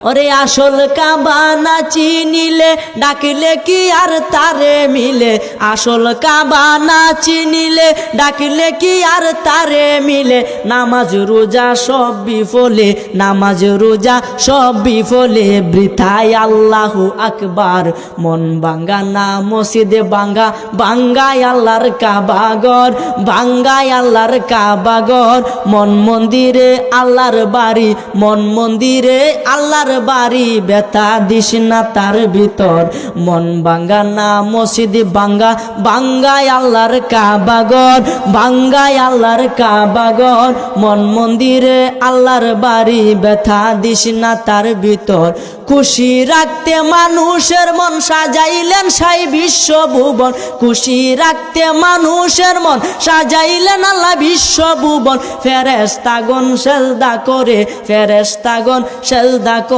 ওরে আসল কাবা না চিনিলে ডাকিলে কি আর তারে মিলে, আসল কাবা না চিনিলে ডাকিলে কি আর তারে মিলে। নামাজ রোজা সব বিফলে, নামাজ রোজা সব বিফলে, বৃথায় আল্লাহু আকবার। মন ভাঙ্গা না মসজিদে ভাঙ্গা, ভাঙ্গায় আল্লাহর কাবা ঘর, ভাঙ্গায় আল্লাহর কাবা ঘর। মন মন্দিরে আল্লাহর বাড়ি, মন মন্দিরে আল্লাহর বাড়ি, ব্যথা দিস না তার ভিতর। মন ভাঙ্গা না মসজিদ ভাঙ্গা, ভাঙ্গায় আল্লাহর কাবা ঘর, ভাঙ্গায় আল্লাহর কাবা ঘর। মন মন্দিরে আল্লাহর বাড়ি, ব্যথা দিস না তার ভিতর। খুশি রাখতে মানুষের মন সাজাইলেন সাই বিশ্বভুবন, খুশি রাখতে মানুষের মন সাজাইলেন আল্লাহ বিশ্বভুবন। ফেরেশতাগণ সেজদা করে, ফেরেশতাগণ সেজদা করে